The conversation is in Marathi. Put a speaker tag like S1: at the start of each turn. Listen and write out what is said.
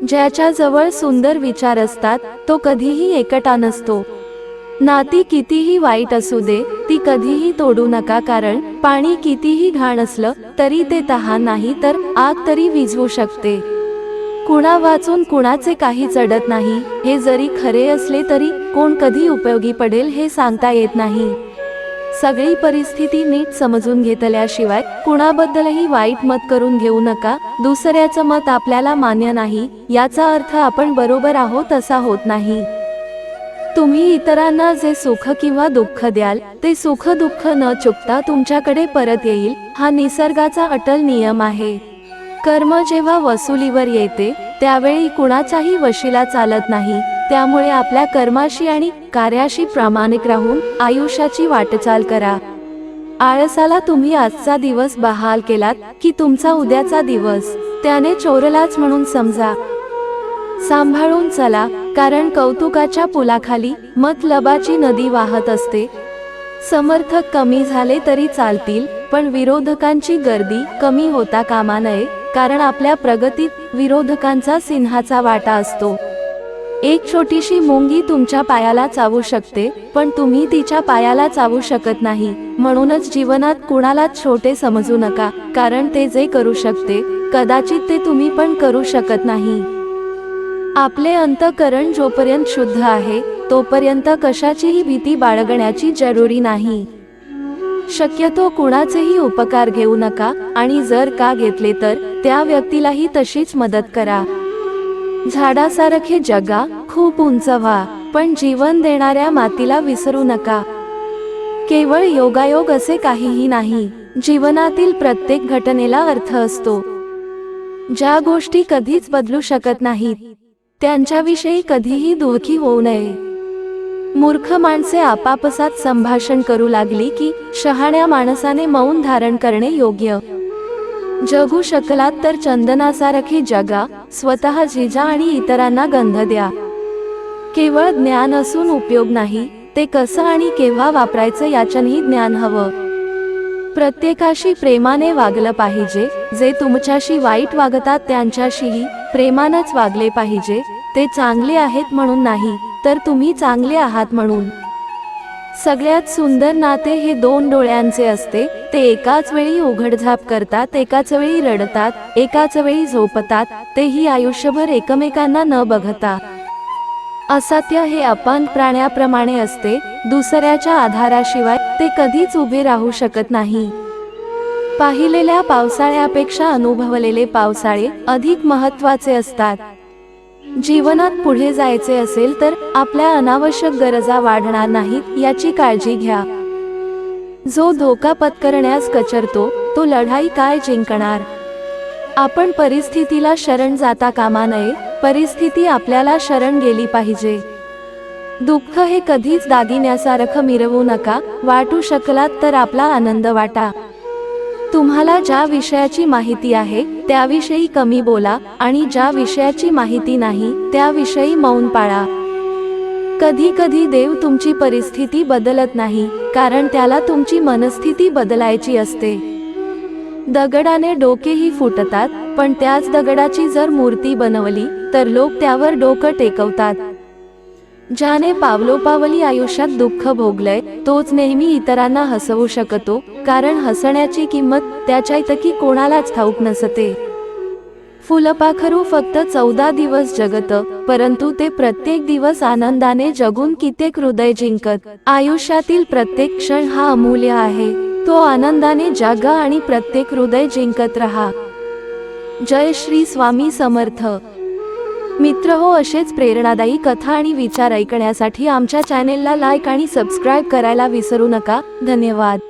S1: ज्याच्याजवळ सुंदर विचार असतात तो कधीही एकटा नसतो। नाती कितीही वाईट असू दे ती कधीही तोडू नका, कारण पाणी कितीही घाण असलं तरी ते तहान नाही तर आग तरी विझवू शकते। कुणा वाचून कुणाचे काही चढत नाही हे जरी खरे असले तरी कोण कधी उपयोगी पडेल हे सांगता येत नाही। सगळी परिस्थिती नीट समजून घेतल्याशिवाय कुणाबद्दलही वाईट मत करून घेऊ नका। दुसऱ्याचं मत आपल्याला मान्य नाही याचा अर्थ आपण बरोबर आहोत असा होत नाही। तुम्ही इतरांना जे सुख किंवा दुःख द्याल ते सुख दुःख न चुकता तुमच्याकडे परत येईल, हा निसर्गाचा अटल नियम आहे। कर्म जेव्हा वसुलीवर येते त्यावेळी कुणाचाही वशिला चालत नाही, त्यामुळे आपल्या कर्माशी आणि कार्याशी प्रामाणिक राहून आयुष्याची वाटचाल करा। आळसाला तुम्ही आजचा दिवस बहाल केलात की तुमचा उद्याचा दिवस त्याने चोरलाच म्हणून समजा। सांभाळून चला, कारण कौतुकाच्या पुलाखाली मतलबाची नदी वाहत असते। समर्थक कमी झाले तरी चालतील, पण विरोधकांची गर्दी कमी होता कामा नये, कारण आपल्या प्रगतीत विरोधकांचा सिंहाचा वाटा असतो। एक छोटीशी मुंगी तुमच्या पायाला चावू शकते, पण तुम्ही तिच्या पायाला चावू शकत नाही। म्हणूनच जीवनात कुणालाच छोटे समजू नका, कारण ते जे करू शकते कदाचित ते तुम्ही पण करू शकत नाही। आपले अंतःकरण जोपर्यंत शुद्ध आहे तोपर्यंत कशाचीही भीती बाळगण्याची जरुरी नाही। शक्यतो कुणाचेही उपकार घेऊ नका, आणि जर का घेतले तर त्या व्यक्तीलाही तशीच मदत करा। झाडासारखे जगा, खूप उंच व्हा, पण जीवन देणाऱ्या मातीला विसरू नका। केवळ योगायोग असे काहीही नाही, जीवनातील प्रत्येक घटनेला अर्थ असतो। ज्या गोष्टी कधीच बदलू शकत नाहीत त्यांच्याविषयी कधीही दुःखी होऊ नये। मूर्ख माणसे आपापसात संभाषण करू लागली की शहाण्या माणसाने मौन धारण करणे योग्य। जगू शकलात तर चंदनासारखे जगा, स्वतः झिजा आणि इतरांना गंध द्या। केवळ ज्ञान असून उपयोग नाही, ते कसं आणि केव्हा वापरायचं याचंही ज्ञान हवं। प्रत्येकाशी प्रेमाने वागलं पाहिजे, जे तुमच्याशी वाईट वागतात त्यांच्याशीही प्रेमानच वागले पाहिजे। ते चांगले आहेत म्हणून नाही, तर तुम्ही चांगले आहात म्हणून। सगळ्यात सुंदर नाते हे दोन डोळ्यांचे असते, ते एकाच वेळी उघडझाप करतात, एकाच वेळी रडतात, एकाच वेळी झोपतात, तेही आयुष्यभर एकमेकांना न बघता। असत्य हे अपान प्राण्याप्रमाणे असते, दुसऱ्याच्या आधाराशिवाय ते कधीच उभे राहू शकत नाही। पाहिलेल्या पावसाळ्यापेक्षा अनुभवलेले पावसाळे अधिक महत्त्वाचे असतात। जीवनात पुढे जायचे असेल तर आपल्या अनावश्यक गरजा वाढणार नाहीत याची काळजी घ्या। जो धोका पत्करण्यास कचरतो तो लढाई काय जिंकणार। आपण परिस्थितीला शरण जाता कामा नये, परिस्थिती आपल्याला शरण गेली पाहिजे। दुःख हे कधीच दागिन्यासारखं मिरवू नका, वाटू शकलात तर आपला आनंद वाटा। तुम्हाला ज्या विषयाची माहिती आहे त्याविषयी कमी बोला, आणि ज्या विषयाची माहिती नाही त्याविषयी मौन पाळा। कधी कधी देव तुमची परिस्थिती बदलत नाही, कारण त्याला तुमची मनस्थिती बदलायची असते। दगडाने डोकेही फुटतात, पण त्याच दगडाची जर मूर्ती बनवली तर लोक त्यावर डोकं टेकवतात। ज्याने पावलोपावली आयुष्यात दुःख भोगलंय तोच नेहमी इतरांना हसवू शकतो, कारण हसण्याची किंमत त्याच्याइतकी कोणालाच ठाऊक नसते। फुलपाखरू फक्त 14 दिवस जगतं, परंतु ते प्रत्येक दिवस आनंदाने जगून कित्येक हृदय जिंकत। आयुष्यातील प्रत्येक क्षण हा अमूल्य आहे, तो आनंदाने जगा आणि प्रत्येक हृदय जिंकत रहा। जय श्री स्वामी समर्थ। मित्रहो, असेच प्रेरणादायी कथा आणि विचार ऐकण्यासाठी आमच्या चॅनेलला लाईक आणि सबस्क्राईब करायला विसरू नका। धन्यवाद।